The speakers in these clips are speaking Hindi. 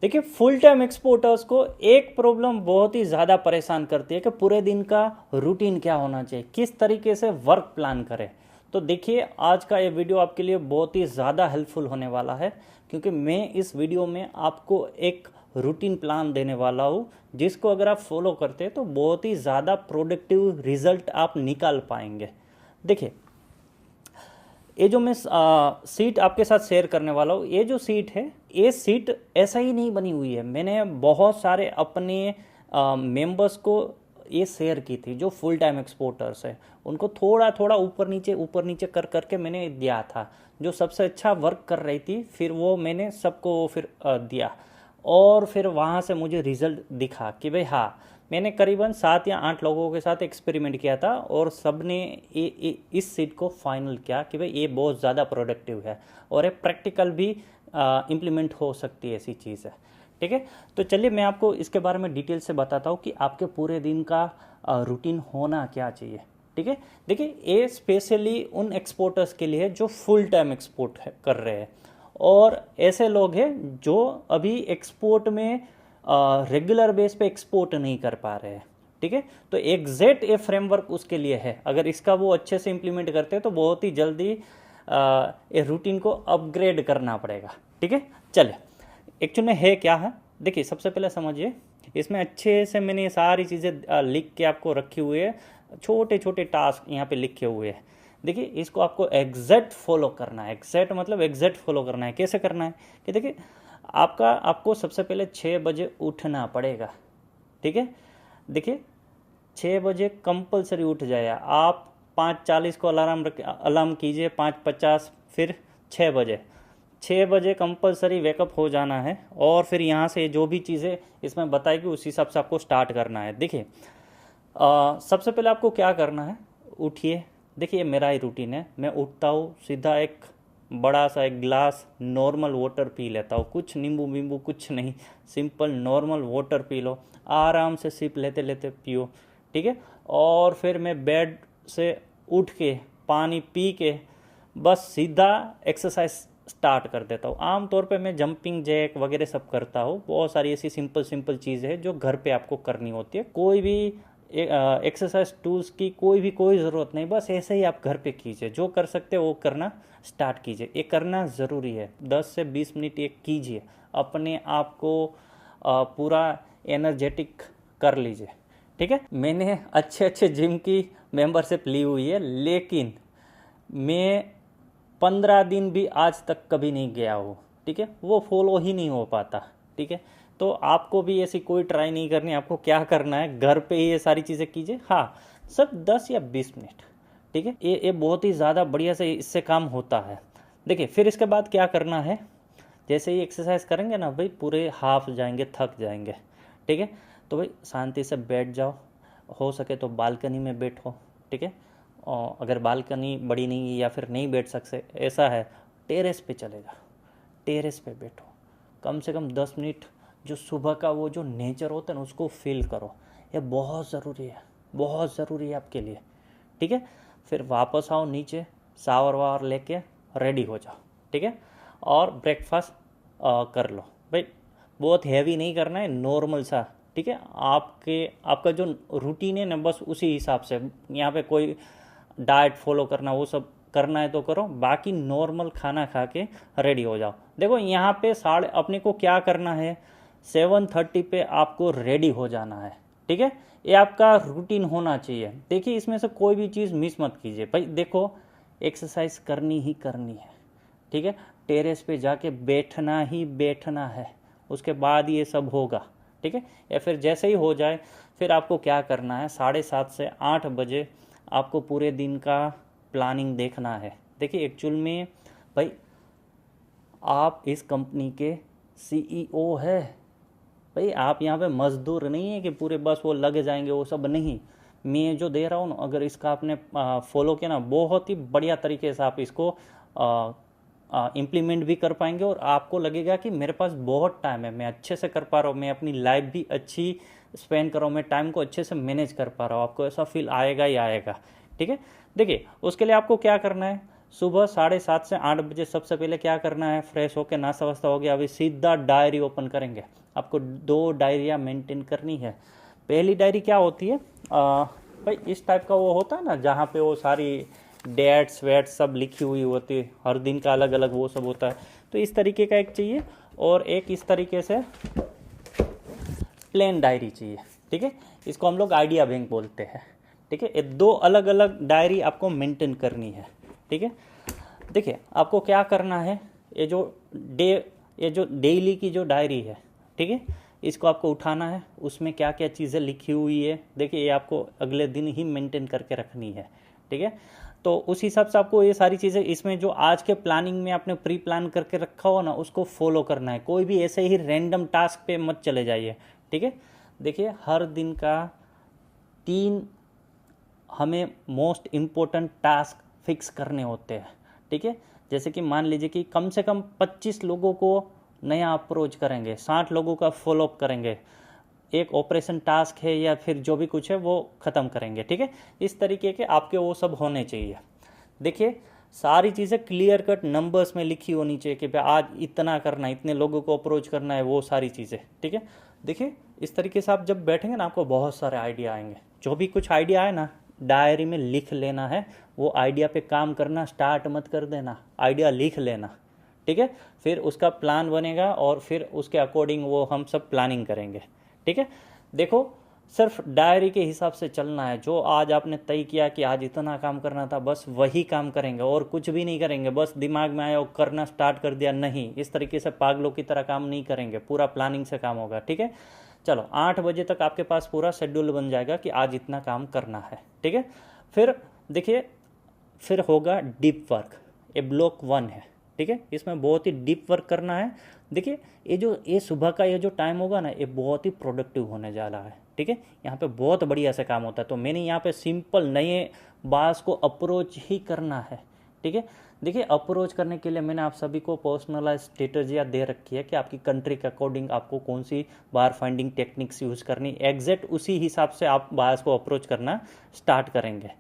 देखिए फुल टाइम एक्सपोर्टर्स को एक प्रॉब्लम बहुत ही ज़्यादा परेशान करती है कि पूरे दिन का रूटीन क्या होना चाहिए, किस तरीके से वर्क प्लान करें। तो देखिए आज का ये वीडियो आपके लिए बहुत ही ज़्यादा हेल्पफुल होने वाला है, क्योंकि मैं इस वीडियो में आपको एक रूटीन प्लान देने वाला हूँ जिसको अगर आप फॉलो करते हैं तो बहुत ही ज़्यादा प्रोडक्टिव रिजल्ट आप निकाल पाएंगे। देखिए ये जो मैं सीट आपके साथ शेयर करने वाला हूँ, ये जो सीट है ये सीट ऐसा ही नहीं बनी हुई है, मैंने बहुत सारे अपने मेंबर्स को ये शेयर की थी जो फुल टाइम एक्सपोर्टर्स है, उनको थोड़ा थोड़ा ऊपर नीचे कर करके मैंने दिया था। जो सबसे अच्छा वर्क कर रही थी फिर वो मैंने सबको फिर दिया, और फिर वहाँ से मुझे रिजल्ट दिखा कि भाई हाँ, मैंने करीबन 7 या 8 लोगों के साथ एक्सपेरिमेंट किया था और सब ने इस सीट को फाइनल किया कि भाई ये बहुत ज़्यादा प्रोडक्टिव है और ये प्रैक्टिकल भी इम्प्लीमेंट हो सकती है, ऐसी चीज़ है। ठीक है, तो चलिए मैं आपको इसके बारे में डिटेल से बताता हूँ कि आपके पूरे दिन का रूटीन होना क्या चाहिए। ठीक है, देखिए ये स्पेशली उन एक्सपोर्टर्स के लिए जो फुल टाइम एक्सपोर्ट कर रहे हैं, और ऐसे लोग हैं जो अभी एक्सपोर्ट में रेगुलर बेस पे एक्सपोर्ट नहीं कर पा रहे हैं। ठीक है, तो एग्जैक्ट ये फ्रेमवर्क उसके लिए है, अगर इसका वो अच्छे से इम्प्लीमेंट करते हैं तो बहुत ही जल्दी ये रूटीन को अपग्रेड करना पड़ेगा। ठीक है, चलिए एक्चुअली में है क्या है, देखिए सबसे पहले समझिए, इसमें अच्छे से मैंने ये सारी चीज़ें लिख के आपको रखी हुई है, छोटे छोटे टास्क यहाँ पे लिखे हुए हैं। देखिए इसको आपको एग्जैक्ट फॉलो करना है, एग्जैक्ट मतलब एग्जैक्ट फॉलो करना है। कैसे करना है कि देखिए आपको सबसे पहले 6 बजे उठना पड़ेगा। ठीक है, देखिए 6 बजे कंपलसरी उठ जाए आप। 5:40 को अलार्म कीजिए, 5:50, फिर 6 बजे कंपलसरी वेकअप हो जाना है, और फिर यहाँ से जो भी चीज़ें इसमें बताएगी उस हिसाब से आपको स्टार्ट करना है। देखिए सबसे पहले आपको क्या करना है, उठिए। देखिए मेरा ही रूटीन है, मैं उठता हूँ सीधा एक बड़ा सा एक गिलास नॉर्मल वाटर पी लेता हूँ, कुछ नींबू वींबू कुछ नहीं, simple normal water P low, आराम से सिप लेते लेते पियो। ठीक है, और फिर मैं बेड से उठ के पानी पी के बस सीधा एक्सरसाइज स्टार्ट कर देता हूँ। आमतौर पे मैं जंपिंग जैक वगैरह सब करता हूँ, बहुत सारी ऐसी सिंपल चीज़ें हैं जो घर पे आपको करनी होती है। कोई भी एक्सरसाइज टूल्स की कोई ज़रूरत नहीं, बस ऐसे ही आप घर पे कीजिए, जो कर सकते हो वो करना स्टार्ट कीजिए। ये करना ज़रूरी है, 10 से 20 मिनट ये कीजिए, अपने आप को पूरा एनर्जेटिक कर लीजिए। ठीक है, मैंने अच्छे जिम की मेंबरशिप ली हुई है, लेकिन मैं 15 दिन भी आज तक कभी नहीं गया हूँ। ठीक है, वो फॉलो ही नहीं हो पाता। ठीक है, तो आपको भी ऐसी कोई ट्राई नहीं करनी, आपको क्या करना है घर पे ही ये सारी चीज़ें कीजिए। हाँ, सब 10 या 20 मिनट। ठीक है, ये बहुत ही ज़्यादा बढ़िया से इससे काम होता है। देखिए फिर इसके बाद क्या करना है, जैसे ही एक्सरसाइज करेंगे ना भाई, पूरे हाफ जाएंगे, थक जाएंगे। ठीक है, तो भाई शांति से बैठ जाओ, हो सके तो बालकनी में बैठो। ठीक है, और अगर बालकनी बड़ी नहीं है या फिर नहीं बैठ सकते, ऐसा है टेरेस पे चलेगा, टेरेस पे बैठो, कम से कम 10 मिनट जो सुबह का वो जो नेचर होता है ना उसको फील करो। ये बहुत ज़रूरी है, बहुत ज़रूरी है आपके लिए। ठीक है, फिर वापस आओ नीचे, शावर वावर लेके रेडी हो जाओ। ठीक है, और ब्रेकफास्ट कर लो भाई, बहुत हैवी नहीं करना है, नॉर्मल सा। ठीक है, आपका जो रूटीन है ना बस उसी हिसाब से, यहाँ पे कोई डाइट फॉलो करना वो सब करना है तो करो, बाकी नॉर्मल खाना खा के रेडी हो जाओ। देखो यहाँ पे अपने को क्या करना है, 7:30 पे आपको रेडी हो जाना है। ठीक है, ये आपका रूटीन होना चाहिए। देखिए इसमें से कोई भी चीज़ मिस मत कीजिए भाई। देखो एक्सरसाइज करनी ही करनी है। ठीक है, टेरेस पे जाके बैठना ही बैठना है, उसके बाद ये सब होगा। ठीक है, या फिर जैसे ही हो जाए फिर आपको क्या करना है, 7:30 से 8 बजे आपको पूरे दिन का प्लानिंग देखना है। देखिए एक्चुअल में भाई आप इस कंपनी के सीईओ है भाई, आप यहाँ पे मजदूर नहीं है कि पूरे बस वो लग जाएंगे, वो सब नहीं। मैं जो दे रहा हूँ ना, अगर इसका आपने फॉलो किया ना, बहुत ही बढ़िया तरीके से आप इसको इम्प्लीमेंट भी कर पाएंगे, और आपको लगेगा कि मेरे पास बहुत टाइम है, मैं अच्छे से कर पा रहा हूँ, मैं अपनी लाइफ भी अच्छी स्पेंड कर रहा हूँ, मैं टाइम को अच्छे से मैनेज कर पा रहा हूँ। आपको ऐसा फील आएगा ही आएगा। ठीक है, देखिए उसके लिए आपको क्या करना है, सुबह 7:30 से 8 बजे सबसे पहले क्या करना है, फ्रेश होकर नाश्ता वास्ता हो गया, अभी सीधा डायरी ओपन करेंगे। आपको 2 डायरियाँ मेंटेन करनी है। पहली डायरी क्या होती है, भाई इस टाइप का वो होता है ना, जहाँ पे वो सारी डेट्स वेट्स सब लिखी हुई होती है, हर दिन का अलग अलग वो सब होता है। तो इस तरीके का एक चाहिए, और एक इस तरीके से प्लेन डायरी चाहिए, ठीक है। इसको हम लोग आइडिया बैंक बोलते हैं, ठीक है। ये 2 अलग अलग डायरी आपको मेंटेन करनी है, ठीक है। देखिए आपको क्या करना है, ये जो डेली की जो डायरी है, ठीक है, इसको आपको उठाना है। उसमें क्या क्या चीज़ें लिखी हुई है, देखिए ये आपको अगले दिन ही मेंटेन करके रखनी है, ठीक है। तो उस हिसाब से आपको ये सारी चीज़ें, इसमें जो आज के प्लानिंग में आपने प्री प्लान करके रखा हो ना, उसको फॉलो करना है। कोई भी ऐसे ही रैंडम टास्क पे मत चले जाइए, ठीक है। देखिए हर दिन का 3 हमें मोस्ट इम्पोर्टेंट टास्क फिक्स करने होते हैं, ठीक है। जैसे कि मान लीजिए कि कम से कम 25 लोगों को नया अप्रोच करेंगे, 60 लोगों का फॉलोअप करेंगे, एक ऑपरेशन टास्क है या फिर जो भी कुछ है वो ख़त्म करेंगे, ठीक है। इस तरीके के आपके वो सब होने चाहिए। देखिए सारी चीज़ें क्लियर कट नंबर्स में लिखी होनी चाहिए कि भाई आज इतना करना है, इतने लोगों को अप्रोच करना है, वो सारी चीज़ें, ठीक है। देखिए इस तरीके से आप जब बैठेंगे ना, आपको बहुत सारे आइडिया आएंगे। जो भी कुछ आइडिया आए ना, डायरी में लिख लेना है। वो आइडिया पे काम करना स्टार्ट मत कर देना, आइडिया लिख लेना, ठीक है। फिर उसका प्लान बनेगा और फिर उसके अकॉर्डिंग वो हम सब प्लानिंग करेंगे, ठीक है। देखो सिर्फ डायरी के हिसाब से चलना है। जो आज आपने तय किया कि आज इतना काम करना था, बस वही काम करेंगे और कुछ भी नहीं करेंगे। बस दिमाग में आया और करना स्टार्ट कर दिया, नहीं, इस तरीके से पागलों की तरह काम नहीं करेंगे। पूरा प्लानिंग से काम होगा, ठीक है। चलो 8 बजे तक आपके पास पूरा शेड्यूल बन जाएगा कि आज इतना काम करना है, ठीक है। फिर देखिए फिर होगा डीप वर्क। ये ब्लॉक 1 है, ठीक है। इसमें बहुत ही डीप वर्क करना है। देखिए ये सुबह का ये जो टाइम होगा ना, ये बहुत ही प्रोडक्टिव होने जा रहा है, ठीक है। यहाँ पे बहुत बढ़िया से काम होता है। तो मैंने यहाँ पे सिंपल नए बास को अप्रोच ही करना है, ठीक है। देखिए अप्रोच करने के लिए मैंने आप सभी को पर्सनलाइज स्ट्रेटजियाँ दे रखी है कि आपकी कंट्री के अकॉर्डिंग आपको कौन सी बार फाइंडिंग टेक्निक्स यूज़ करनी, एग्जैक्ट उसी हिसाब से आप बास को अप्रोच करना स्टार्ट करेंगे,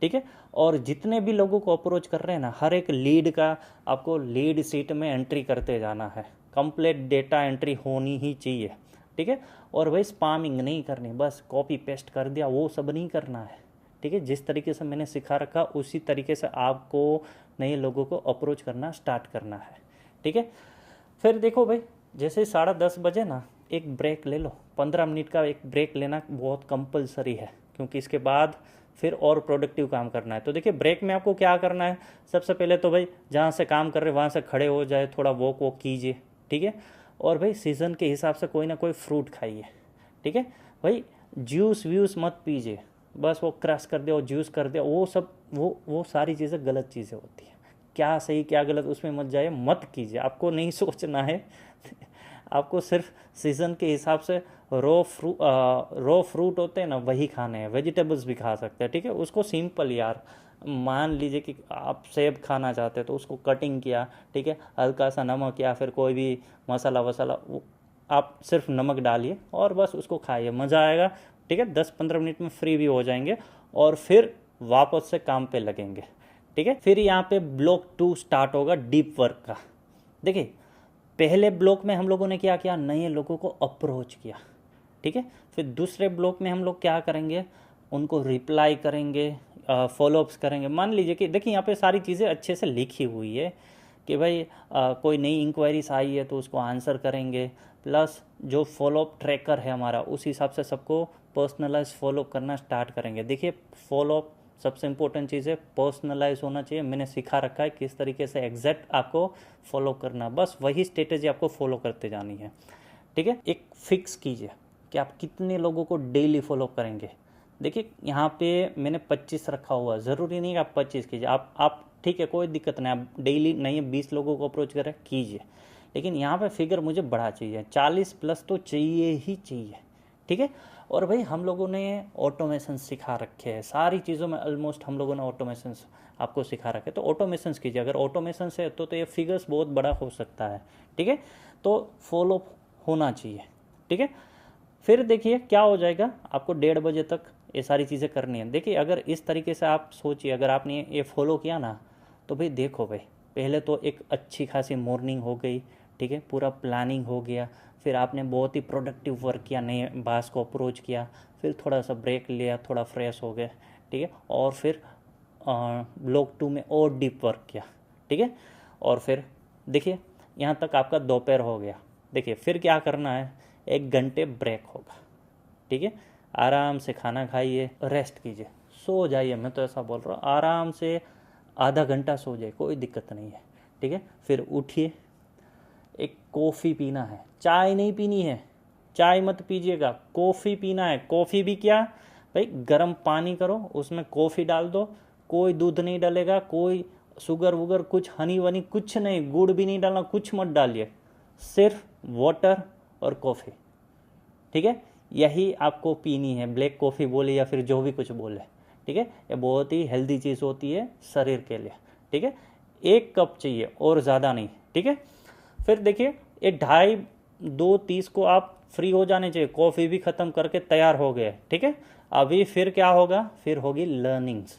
ठीक है। और जितने भी लोगों को अप्रोच कर रहे हैं ना, हर एक लीड का आपको लीड शीट में एंट्री करते जाना है। कंप्लीट डेटा एंट्री होनी ही चाहिए, ठीक है। और वही स्पामिंग नहीं करनी, बस कॉपी पेस्ट कर दिया, वो सब नहीं करना है, ठीक है। जिस तरीके से मैंने सिखा रखा उसी तरीके से आपको नए लोगों को अप्रोच करना स्टार्ट करना है, ठीक है। फिर देखो भाई, जैसे 10:30 बजे ना एक ब्रेक ले लो। 15 मिनट का एक ब्रेक लेना बहुत कंपलसरी है, क्योंकि इसके बाद फिर और प्रोडक्टिव काम करना है। तो देखिए ब्रेक में आपको क्या करना है, सबसे पहले तो भाई जहाँ से काम कर रहे वहाँ से खड़े हो जाए, थोड़ा वॉक कीजिए, ठीक है। और भाई सीज़न के हिसाब से कोई ना कोई फ्रूट खाइए, ठीक है। भाई जूस व्यूस मत पीजिए, बस वो क्रश कर दिया, वो जूस कर दिया, वो सब वो सारी चीज़ें गलत चीज़ें होती हैं। क्या सही क्या गलत उसमें मत जाइए, मत कीजिए। आपको नहीं सोचना है आपको सिर्फ सीज़न के हिसाब से रो फ्रूट होते हैं ना, वही खाने हैं। वेजिटेबल्स भी खा सकते हैं, ठीक है। उसको सिंपल यार, मान लीजिए कि आप सेब खाना चाहते हैं तो उसको कटिंग किया, ठीक है, हल्का सा नमक या फिर कोई भी मसाला वसाला आप सिर्फ नमक डालिए और बस उसको खाइए, मज़ा आएगा, ठीक है। 10-15 मिनट में फ्री भी हो जाएंगे और फिर वापस से काम पे लगेंगे, ठीक है। फिर यहाँ पे ब्लॉक 2 स्टार्ट होगा डीप वर्क का। देखिए पहले ब्लॉक में हम लोगों ने क्या किया, नए लोगों को अप्रोच किया, ठीक है। फिर दूसरे ब्लॉक में हम लोग क्या करेंगे, उनको रिप्लाई करेंगे, फॉलोअप्स करेंगे। मान लीजिए कि देखिए यहाँ पे सारी चीज़ें अच्छे से लिखी हुई है कि भाई कोई नई इंक्वायरीज आई है तो उसको आंसर करेंगे, प्लस जो फॉलोअप ट्रैकर है हमारा, उस हिसाब से सबको पर्सनलाइज फॉलोअप करना स्टार्ट करेंगे। देखिए फॉलोअप सबसे इंपॉर्टेंट चीज़ है, पर्सनलाइज होना चाहिए। मैंने सिखा रखा है किस तरीके से एग्जैक्ट आपको फॉलो करना, बस वही स्ट्रेटेजी आपको फॉलो करते जानी है, ठीक है। एक फिक्स कीजिए कि आप कितने लोगों को डेली फॉलो करेंगे। देखिए यहाँ पे मैंने 25 रखा हुआ है, ज़रूरी नहीं कि आप 25 कीजिए, आप ठीक है, कोई दिक्कत नहीं, आप डेली नहीं 20 लोगों को अप्रोच करें कीजिए, लेकिन यहाँ पे फिगर मुझे बढ़ा चाहिए, 40 प्लस तो चाहिए ही चाहिए, ठीक है। और भाई हम लोगों ने ऑटोमेशन सिखा रखे हैं, सारी चीज़ों में ऑलमोस्ट हम लोगों ने ऑटोमेशन आपको सिखा रखे, तो ऑटोमेशन कीजिए। अगर ऑटोमेशन से तो ये फिगर्स बहुत बड़ा हो सकता है, ठीक है। तो फॉलो होना चाहिए, ठीक है। फिर देखिए क्या हो जाएगा, आपको 1:30 बजे तक ये सारी चीज़ें करनी है। देखिए अगर इस तरीके से आप सोचिए, अगर आपने ये फॉलो किया ना, तो भाई देखो भाई, पहले तो एक अच्छी खासी मॉर्निंग हो गई, ठीक है, पूरा प्लानिंग हो गया, फिर आपने बहुत ही प्रोडक्टिव वर्क किया, नए बॉस को अप्रोच किया, फिर थोड़ा सा ब्रेक लिया, थोड़ा फ्रेश हो गए, ठीक है, और फिर ब्लॉक 2 में और डीप वर्क किया, ठीक है, और फिर देखिए यहाँ तक आपका दोपहर हो गया। देखिए फिर क्या करना है, 1 घंटे ब्रेक होगा, ठीक है, आराम से खाना खाइए, रेस्ट कीजिए, सो जाइए। मैं तो ऐसा बोल रहा हूँ, आराम से आधा घंटा सो जाए, कोई दिक्कत नहीं है, ठीक है। फिर उठिए, एक कॉफ़ी पीना है, चाय नहीं पीनी है, चाय मत पीजिएगा, कॉफ़ी पीना है। कॉफ़ी भी क्या भाई, गर्म पानी करो, उसमें कॉफ़ी डाल दो, कोई दूध नहीं डालेगा, कोई शुगर वुगर कुछ, हनी वनी कुछ नहीं, गुड़ भी नहीं डालना, कुछ मत डालिए, सिर्फ वाटर और कॉफ़ी, ठीक है, यही आपको पीनी है। ब्लैक कॉफ़ी बोले या फिर जो भी कुछ बोले, ठीक है, ये बहुत ही हेल्दी चीज़ होती है शरीर के लिए, ठीक है। 1 कप चाहिए और ज़्यादा नहीं, ठीक है। फिर देखिए ये 2:30 को आप फ्री हो जाने चाहिए, कॉफ़ी भी ख़त्म करके तैयार हो गए, ठीक है। अभी फिर क्या होगा, फिर होगी लर्निंग्स,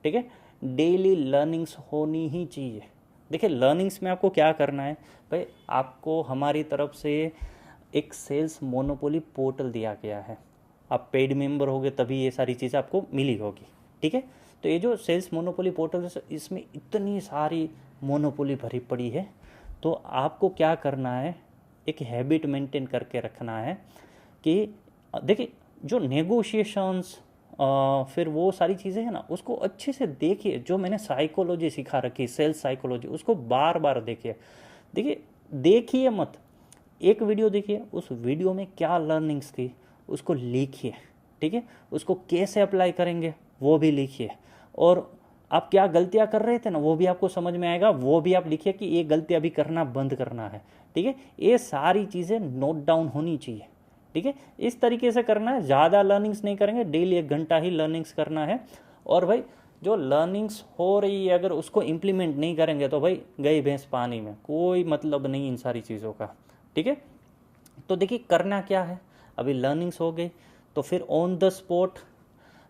ठीक है, डेली लर्निंग्स होनी ही चाहिए। देखिए लर्निंग्स में आपको क्या करना है भाई, आपको हमारी तरफ से एक सेल्स मोनोपोली पोर्टल दिया गया है, आप पेड मेंबर होगे तभी ये सारी चीज़ें आपको मिली होगी, ठीक है। तो ये जो सेल्स मोनोपोली पोर्टल है, इसमें इतनी सारी मोनोपोली भरी पड़ी है, तो आपको क्या करना है, एक हैबिट मेंटेन करके रखना है कि देखिए जो नेगोशिएशंस फिर वो सारी चीज़ें हैं ना, उसको अच्छे से देखिए। जो मैंने साइकोलॉजी सिखा रखी, सेल्स साइकोलॉजी, उसको बार बार देखिए। देखिए मत, एक वीडियो देखिए, उस वीडियो में क्या लर्निंग्स थी उसको लिखिए, ठीक है, उसको कैसे अप्लाई करेंगे वो भी लिखिए, और आप क्या गलतियां कर रहे थे ना वो भी आपको समझ में आएगा, वो भी आप लिखिए कि ये गलती अभी करना बंद करना है, ठीक है। ये सारी चीज़ें नोट डाउन होनी चाहिए, ठीक है। इस तरीके से करना है, ज़्यादा लर्निंग्स नहीं करेंगे, डेली 1 घंटा ही लर्निंग्स करना है। और भाई जो लर्निंग्स हो रही है अगर उसको इम्प्लीमेंट नहीं करेंगे तो भाई गई भैंस पानी में, कोई मतलब नहीं इन सारी चीज़ों का, ठीक है। तो देखिए करना क्या है, अभी लर्निंग्स हो गई, तो फिर ऑन द स्पॉट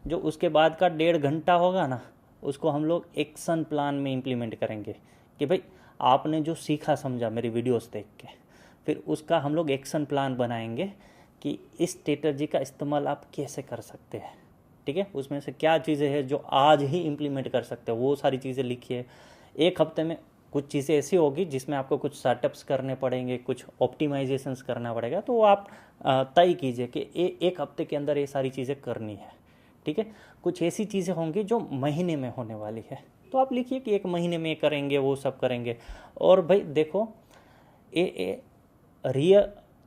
जो उसके बाद का 1.5 घंटा होगा ना, उसको हम लोग एक्शन प्लान में इम्प्लीमेंट करेंगे कि भाई आपने जो सीखा समझा मेरी वीडियोस देख के, फिर उसका हम लोग एक्शन प्लान बनाएंगे कि इस स्ट्रेटजी का इस्तेमाल आप कैसे कर सकते हैं, ठीक है। उसमें से क्या चीज़ें हैं जो आज ही इम्प्लीमेंट कर सकते हो, वो सारी चीज़ें लिखिए। 1 हफ्ते में कुछ चीज़ें ऐसी होगी जिसमें आपको कुछ सेटअप्स करने पड़ेंगे, कुछ ऑप्टिमाइजेशंस करना पड़ेगा, तो वो आप तय कीजिए कि 1 हफ्ते के अंदर ये सारी चीज़ें करनी है, ठीक है। कुछ ऐसी चीज़ें होंगी जो महीने में होने वाली है, तो आप लिखिए कि 1 महीने में करेंगे, वो सब करेंगे। और भाई देखो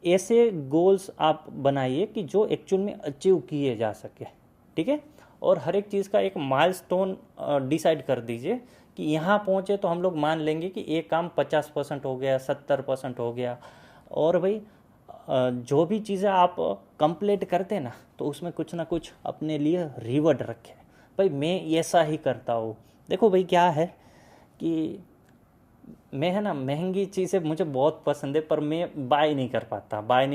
ऐसे गोल्स आप बनाइए कि जो एक्चुअल में अचीव किए जा सके, ठीक है। और हर एक चीज़ का एक माइलस्टोन डिसाइड कर दीजिए कि यहाँ पहुँचे तो हम लोग मान लेंगे कि एक काम 50% हो गया, 70% हो गया। और भाई जो भी चीज़ें आप कंप्लीट करते ना, तो उसमें कुछ ना कुछ अपने लिए रिवॉर्ड रखें। भाई मैं ऐसा ही करता हूँ, देखो भाई क्या है कि मैं है ना, महंगी चीज़ें मुझे बहुत पसंद है, पर मैं बाय नहीं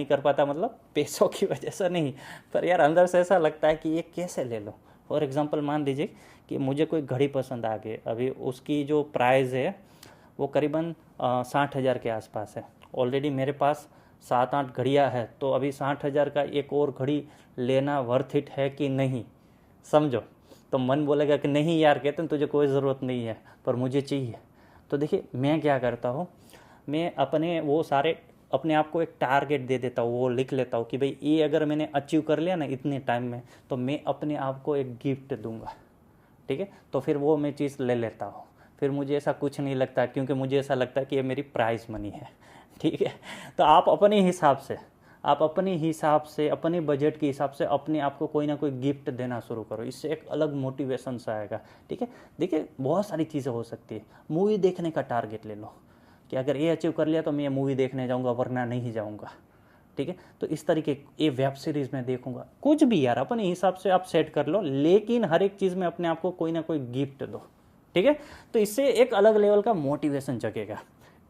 कर पाता मतलब पैसों की वजह से नहीं, पर यार अंदर से ऐसा लगता है कि ये कैसे ले लो। फॉर एग्जांपल मान लीजिए कि मुझे कोई घड़ी पसंद आ गई, अभी उसकी जो प्राइस है वो करीबन 60,000 के आसपास है। ऑलरेडी मेरे पास 7-8 घड़ियाँ है, तो अभी 60,000 का एक और घड़ी लेना वर्थ इट है कि नहीं, समझो। तो मन बोलेगा कि नहीं यार, कहते हैं तुझे कोई ज़रूरत नहीं है, पर मुझे चाहिए। तो देखिए मैं क्या करता हूँ, मैं अपने आप को एक टारगेट दे देता हूँ, वो लिख लेता हूँ कि भाई ये अगर मैंने अचीव कर लिया ना इतने टाइम में, तो मैं अपने आप को एक गिफ्ट दूंगा, ठीक है। तो फिर वो मैं चीज़ ले लेता हूँ, फिर मुझे ऐसा कुछ नहीं लगता, क्योंकि मुझे ऐसा लगता है कि ये मेरी प्राइज मनी है, ठीक है। तो आप अपने हिसाब से अपने बजट के हिसाब से अपने आप को कोई ना कोई गिफ्ट देना शुरू करो, इससे एक अलग मोटिवेशन सा आएगा, ठीक है। देखिए बहुत सारी चीज़ें हो सकती है, मूवी देखने का टारगेट ले लो कि अगर ये अचीव कर लिया तो मैं ये मूवी देखने जाऊंगा, वरना नहीं जाऊंगा, ठीक है। तो इस तरीके ये वेब सीरीज़ में देखूंगा, कुछ भी यार अपने हिसाब से आप सेट कर लो, लेकिन हर एक चीज़ में अपने आप को कोई ना कोई गिफ्ट दो, ठीक है। तो इससे एक अलग लेवल का मोटिवेशन जगेगा,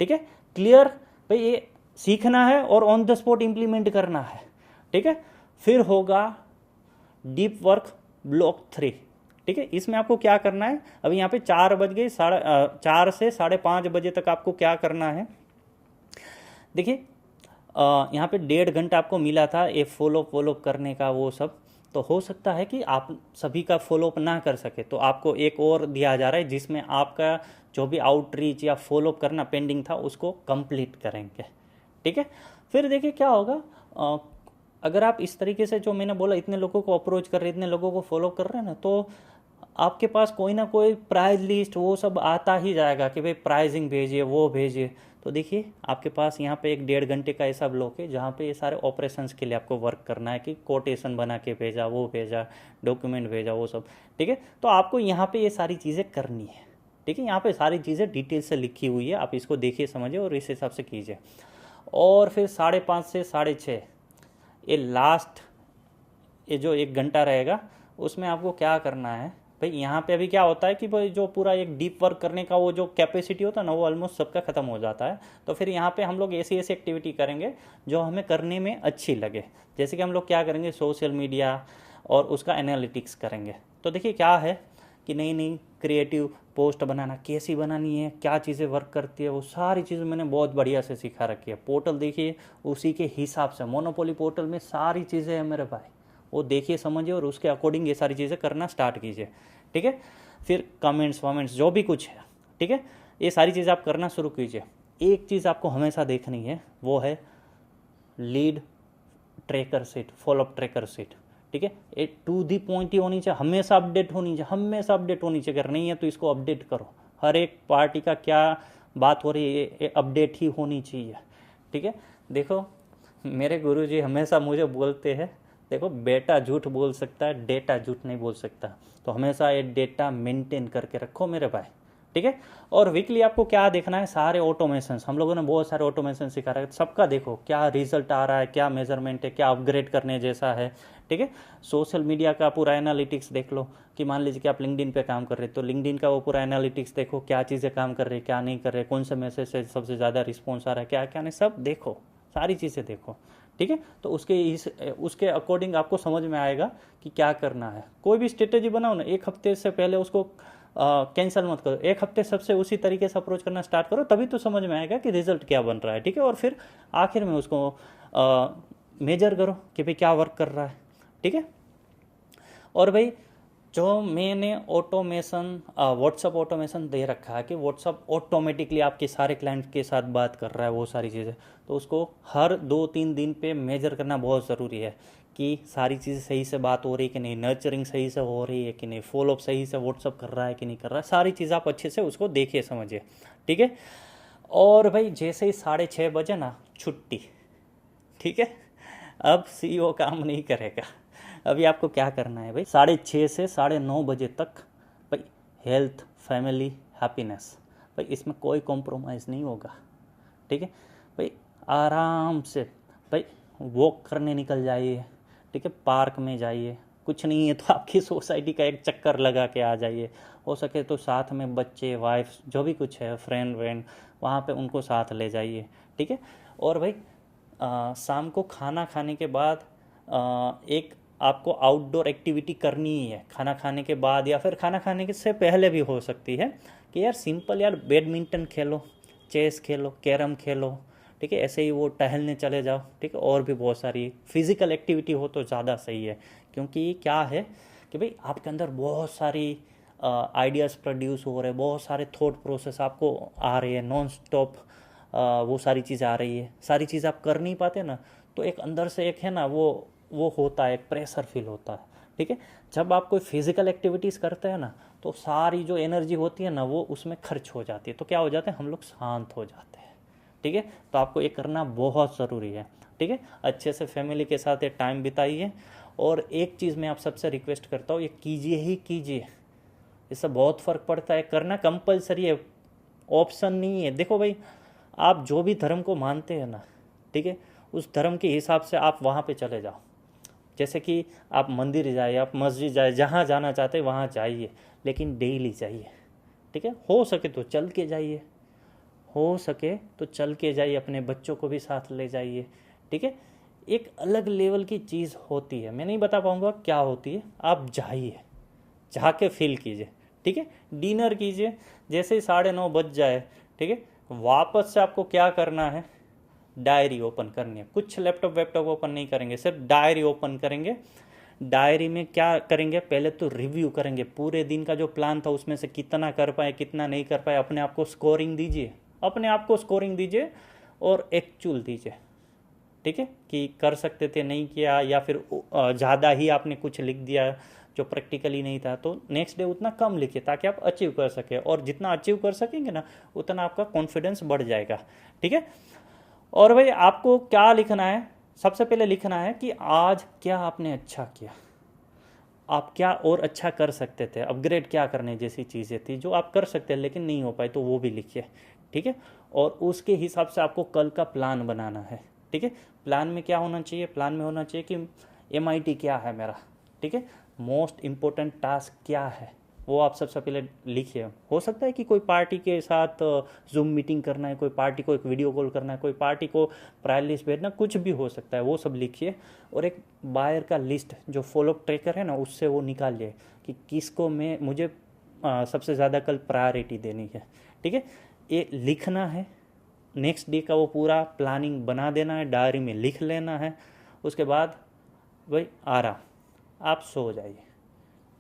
ठीक है। क्लियर भाई, ये सीखना है और ऑन द स्पॉट इम्प्लीमेंट करना है, ठीक है। फिर होगा डीप वर्क ब्लॉक 3, ठीक है। इसमें आपको क्या करना है, अभी यहाँ पे 4 बज गए, 4 से 5:30 बजे तक आपको क्या करना है। देखिए यहाँ पे 1.5 घंटा आपको मिला था ये फॉलोअप करने का, वो सब तो हो सकता है कि आप सभी का फॉलोअप ना कर सके, तो आपको एक और दिया जा रहा है जिसमें आपका जो भी आउटरीच या फॉलोअप करना पेंडिंग था उसको कंप्लीट करेंगे, ठीक है। फिर देखिए क्या होगा, अगर आप इस तरीके से जो मैंने बोला इतने लोगों को अप्रोच कर रहे हैं, इतने लोगों को फॉलो कर रहे हैं ना, तो आपके पास कोई ना कोई प्राइज लिस्ट वो सब आता ही जाएगा कि भाई प्राइजिंग भेजिए, वो भेजिए। तो देखिए आपके पास यहाँ पे एक 1.5 घंटे का ऐसा ब्लॉक है जहाँ पे ये सारे ऑपरेशंस के लिए आपको वर्क करना है कि कोटेशन बना के भेजा, वो भेजा, डॉक्यूमेंट भेजा, वो सब, ठीक है। तो आपको यहाँ पे ये सारी चीज़ें करनी है, ठीक है। यहाँ पे सारी चीज़ें डिटेल से लिखी हुई है, आप इसको देखिए, समझिए और इस हिसाब से कीजिए। और फिर 5:30 से 6:30 ये लास्ट, ये जो 1 घंटा रहेगा उसमें आपको क्या करना है भाई। यहाँ पे अभी क्या होता है कि भाई जो पूरा एक डीप वर्क करने का वो जो कैपेसिटी होता है ना, वो ऑलमोस्ट सबका ख़त्म हो जाता है। तो फिर यहाँ पे हम लोग ऐसी एक्टिविटी करेंगे जो हमें करने में अच्छी लगे। जैसे कि हम लोग क्या करेंगे, सोशल मीडिया और उसका एनालिटिक्स करेंगे। तो देखिए क्या है कि नई नई क्रिएटिव पोस्ट बनाना कैसी बनानी है, क्या चीज़ें वर्क करती है, वो सारी चीज़ें मैंने बहुत बढ़िया से सिखा रखी है। पोर्टल देखिए उसी के हिसाब से, मोनोपोली पोर्टल में सारी चीज़ें हैं मेरे भाई, वो देखिए समझिए और उसके अकॉर्डिंग ये सारी चीज़ें करना स्टार्ट कीजिए, ठीक है। फिर कमेंट्स वमेंट्स जो भी कुछ है, ठीक है, ये सारी चीज़ें आप करना शुरू कीजिए। एक चीज़ आपको हमेशा देखनी है, वो है lead tracker sheet, follow up tracker sheet, ठीक है। ये टू दी पॉइंट ही होनी चाहिए, हमेशा अपडेट होनी चाहिए, हमेशा अपडेट होनी चाहिए। अगर नहीं है तो इसको अपडेट करो, हर एक पार्टी का क्या बात हो रही है ये अपडेट ही होनी चाहिए, ठीक है। देखो मेरे गुरुजी हमेशा मुझे बोलते हैं, देखो बेटा झूठ बोल सकता है, डेटा झूठ नहीं बोल सकता। तो हमेशा ये डेटा मेंटेन करके रखो मेरे भाई, ठीक है। और वीकली आपको क्या देखना है, सारे ऑटोमेशंस, हम लोगों ने बहुत सारे ऑटोमेशन सिखा रहे हैं, सबका देखो क्या रिजल्ट आ रहा है, क्या मेजरमेंट है, क्या अपग्रेड करने जैसा है, ठीक है। सोशल मीडिया का पूरा एनालिटिक्स देख लो कि मान लीजिए कि आप लिंक्डइन पे काम कर रहे हैं, तो लिंक्डइन का वो पूरा एनालिटिक्स देखो, क्या चीज़ें काम कर रही है, क्या नहीं कर रहे, कौन से मैसेज से सबसे ज़्यादा रिस्पॉन्स आ रहा है, क्या क्या नहीं, सब देखो, सारी चीज़ें देखो, ठीक है। तो उसके अकॉर्डिंग आपको समझ में आएगा कि क्या करना है। कोई भी स्ट्रेटेजी बनाओ ना, 1 हफ्ते से पहले उसको कैंसिल मत करो, 1 हफ्ते सबसे उसी तरीके से अप्रोच करना स्टार्ट करो, तभी तो समझ में आएगा कि रिजल्ट क्या बन रहा है, ठीक है। और फिर आखिर में उसको मेजर करो कि भाई क्या वर्क कर रहा है, ठीक है। और भाई जो मैंने ऑटोमेशन व्हाट्सअप ऑटोमेशन दे रखा है कि व्हाट्सअप ऑटोमेटिकली आपके सारे क्लाइंट के साथ बात कर रहा है, वो सारी चीज़ें, तो उसको हर 2-3 दिन पे मेजर करना बहुत ज़रूरी है कि सारी चीज़ें सही से बात हो रही है कि नहीं, नर्चरिंग सही से हो रही है कि नहीं, फॉलोअप सही से व्हाट्सअप कर रहा है कि नहीं कर रहा है, सारी चीज़ आप अच्छे से उसको देखिए, समझिए, ठीक है। और भाई जैसे ही 6:30 बजे ना छुट्टी, ठीक है, अब CEO काम नहीं करेगा। अभी आपको क्या करना है भाई, 6:30 से 9:30 बजे तक भाई हेल्थ, फैमिली, हैप्पीनेस, भाई इसमें कोई कॉम्प्रोमाइज़ नहीं होगा, ठीक है। भाई आराम से भाई वॉक करने निकल जाइए, ठीक है, पार्क में जाइए, कुछ नहीं है तो आपकी सोसाइटी का एक चक्कर लगा के आ जाइए, हो सके तो साथ में बच्चे, वाइफ, जो भी कुछ है, फ्रेंड व्रेंड, वहाँ पे उनको साथ ले जाइए, ठीक है। और भाई शाम को खाना खाने के बाद एक आपको आउटडोर एक्टिविटी करनी ही है, खाना खाने के बाद या फिर खाना खाने के से पहले भी हो सकती है कि यार सिंपल यार बैडमिंटन खेलो, चेस खेलो, कैरम खेलो, ठीक है, ऐसे ही वो टहलने चले जाओ, ठीक है। और भी बहुत सारी फिजिकल एक्टिविटी हो तो ज़्यादा सही है, क्योंकि क्या है कि भाई आपके अंदर बहुत सारी आइडियाज़ प्रोड्यूस हो रहे हैं, बहुत सारे थॉट प्रोसेस आपको आ रहे हैं नॉन स्टॉप, वो सारी चीज़ आ रही है, सारी चीज़ आप कर नहीं पाते ना, तो एक अंदर से एक है ना वो होता है, एक प्रेशर फील होता है, ठीक है। जब आप कोई फिजिकल एक्टिविटीज़ करते हैं ना, तो सारी जो एनर्जी होती है ना वो उसमें खर्च हो जाती है, तो क्या हो जाता है, हम लोग शांत हो जाते हैं, ठीक है। तो आपको ये करना बहुत ज़रूरी है, ठीक है। अच्छे से फैमिली के साथ ये टाइम बिताइए। और एक चीज़ मैं आप सबसे रिक्वेस्ट करता हूँ, ये कीजिए ही कीजिए, इससे बहुत फ़र्क पड़ता है। करना कंपलसरी है, ऑप्शन नहीं है। देखो भाई आप जो भी धर्म को मानते हैं ना, ठीक है, उस धर्म के हिसाब से आप वहाँ पे चले जाओ। जैसे कि आप मंदिर जाइए, आप मस्जिद जाइए, जहाँ जाना चाहते हैं वहाँ जाइए, लेकिन डेली जाइए, ठीक है। हो सके तो चल के जाइए, हो सके तो चल के जाइए, अपने बच्चों को भी साथ ले जाइए, ठीक है। एक अलग लेवल की चीज़ होती है, मैं नहीं बता पाऊँगा क्या होती है, आप जाइए, जाके फील कीजिए, ठीक है। डिनर कीजिए, जैसे ही 9:30 बज जाए, ठीक है, वापस से आपको क्या करना है, डायरी ओपन करनी है। कुछ लैपटॉप ओपन नहीं करेंगे, सिर्फ डायरी ओपन करेंगे। डायरी में क्या करेंगे, पहले तो रिव्यू करेंगे पूरे दिन का जो प्लान था उसमें से कितना कर पाए कितना नहीं कर पाए, अपने आप को स्कोरिंग दीजिए, अपने आप को स्कोरिंग दीजिए और एक चूल दीजिए, ठीक है, कि कर सकते थे नहीं किया, या फिर ज़्यादा ही आपने कुछ लिख दिया जो प्रैक्टिकली नहीं था, तो नेक्स्ट डे उतना कम लिखिए ताकि आप अचीव कर सके, और जितना अचीव कर सकेंगे ना उतना आपका कॉन्फिडेंस बढ़ जाएगा, ठीक है। और भाई आपको क्या लिखना है, सबसे पहले लिखना है कि आज क्या आपने अच्छा किया, आप क्या और अच्छा कर सकते थे, अपग्रेड क्या करने जैसी चीज़ें थी जो आप कर सकते हैं लेकिन नहीं हो पाई, तो वो भी लिखिए, ठीक है। और उसके हिसाब से आपको कल का प्लान बनाना है, ठीक है। प्लान में क्या होना चाहिए, प्लान में होना चाहिए कि MIT क्या है मेरा, ठीक है, मोस्ट इम्पोर्टेंट टास्क क्या है, वो आप सबसे पहले लिखिए। हो सकता है कि कोई पार्टी के साथ जूम मीटिंग करना है, कोई पार्टी को एक वीडियो कॉल करना है, कोई पार्टी को प्रायर लिस्ट भेजना, कुछ भी हो सकता है, वो सब लिखिए। और एक बायर का लिस्ट जो फॉलोअप ट्रैकर है ना, उससे वो निकालिए कि किसको मुझे सबसे ज़्यादा कल प्रायोरिटी देनी है, ठीक है। ये लिखना है, नेक्स्ट डे का वो पूरा प्लानिंग बना देना है, डायरी में लिख लेना है। उसके बाद भाई आराम, आप सो जाइए,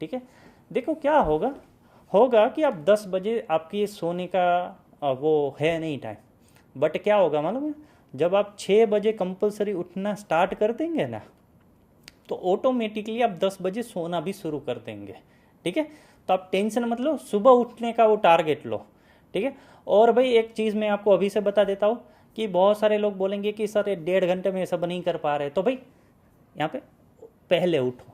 ठीक है। देखो क्या होगा कि आप 10 बजे आपकी सोने का वो है नहीं टाइम, बट क्या होगा मालूम है, जब आप 6 बजे कंपलसरी उठना स्टार्ट कर देंगे ना, तो ऑटोमेटिकली आप 10 बजे सोना भी शुरू कर देंगे, ठीक है। तो आप टेंशन मत लो, सुबह उठने का वो टारगेट लो, ठीक है। और भाई एक चीज़ मैं आपको अभी से बता देता हूँ कि बहुत सारे लोग बोलेंगे कि सर 1.5 घंटे में सब नहीं कर पा रहे, तो भाई यहाँ पे पहले उठो,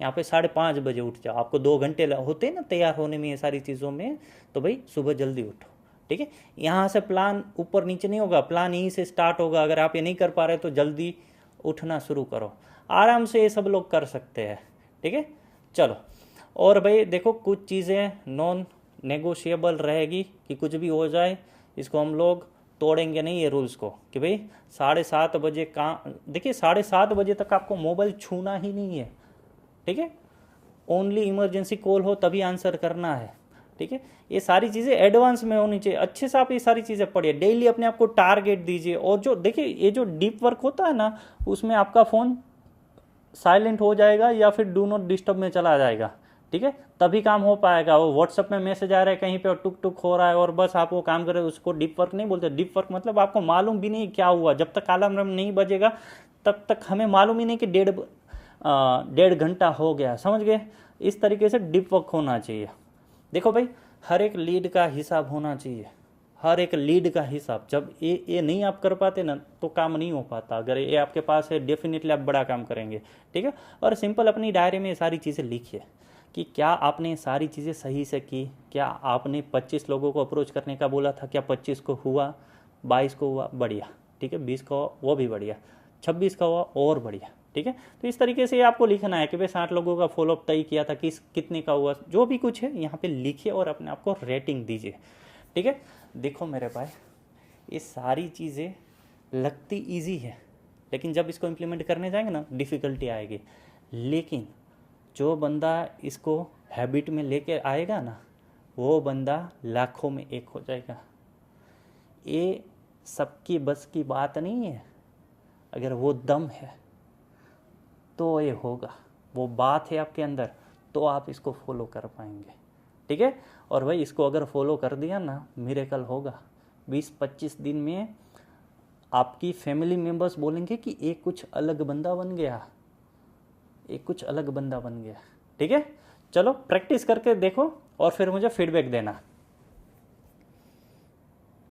यहाँ पे 5:30 बजे उठ जाओ, आपको 2 घंटे होते हैं ना तैयार होने में, ये सारी चीज़ों में, तो भाई सुबह जल्दी उठो, ठीक है। यहाँ से प्लान ऊपर नीचे नहीं होगा, प्लान यहीं से स्टार्ट होगा। अगर आप ये नहीं कर पा रहे तो जल्दी उठना शुरू करो, आराम से ये सब लोग कर सकते हैं, ठीक है। चलो, और भाई देखो कुछ चीज़ें नॉन नेगोशिएबल रहेगी कि कुछ भी हो जाए इसको हम लोग तोड़ेंगे नहीं, ये रूल्स को, कि भाई 7:30 बजे देखिए 7:30 बजे तक आपको मोबाइल छूना ही नहीं है, ठीक है। ओनली इमरजेंसी कॉल हो तभी आंसर करना है, ठीक है। ये सारी चीज़ें एडवांस में होनी चाहिए, अच्छे से आप ये सारी चीज़ें पढ़िए, डेली अपने आप को टारगेट दीजिए। और जो देखिए ये जो डीप वर्क होता है ना, उसमें आपका फ़ोन साइलेंट हो जाएगा या फिर डू नॉट डिस्टर्ब में चला जाएगा, ठीक है, तभी काम हो पाएगा। वो व्हाट्सएप में मैसेज आ रहा है कहीं पे और टुक टुक हो रहा है और बस आप वो काम कर रहे हो, उसको डीप वर्क नहीं बोलते। डीप वर्क मतलब आपको मालूम भी नहीं क्या हुआ, जब तक अलार्म नहीं बजेगा तब तक हमें मालूम ही नहीं कि 1.5 घंटा हो गया, समझ गए। इस तरीके से डीप वर्क होना चाहिए। देखो भाई हर एक लीड का हिसाब होना चाहिए, हर एक लीड का हिसाब। जब ये नहीं आप कर पाते ना तो काम नहीं हो पाता। अगर ये आपके पास है डेफिनेटली आप बड़ा काम करेंगे, ठीक है। और सिंपल अपनी डायरी में ये सारी चीज़ें लिखिए कि क्या आपने सारी चीज़ें सही से की, क्या आपने 25 लोगों को अप्रोच करने का बोला था, क्या 25 को हुआ, 22 को हुआ, बढ़िया, ठीक है, 20 को वो भी बढ़िया, 26 का हुआ और बढ़िया, ठीक है। तो इस तरीके से आपको लिखना है कि भाई 60 लोगों का फॉलोअप तय किया था, कितने का हुआ, जो भी कुछ है यहाँ पे लिखिए और अपने आप को रेटिंग दीजिए, ठीक है। देखो मेरे भाई ये सारी चीज़ें लगती इजी है, लेकिन जब इसको इम्प्लीमेंट करने जाएंगे ना डिफ़िकल्टी आएगी। लेकिन जो बंदा इसको हैबिट में लेके आएगा ना, वो बंदा लाखों में एक हो जाएगा। ये सबकी बस की बात नहीं है, अगर वो दम है तो ये होगा, वो बात है आपके अंदर तो आप इसको फॉलो कर पाएंगे, ठीक है। और भाई इसको अगर फॉलो कर दिया ना, मिरेकल होगा। 20-25 दिन में आपकी फैमिली मेम्बर्स बोलेंगे कि एक कुछ अलग बंदा बन गया, एक कुछ अलग बंदा बन गया, ठीक है। चलो प्रैक्टिस करके देखो और फिर मुझे फीडबैक देना।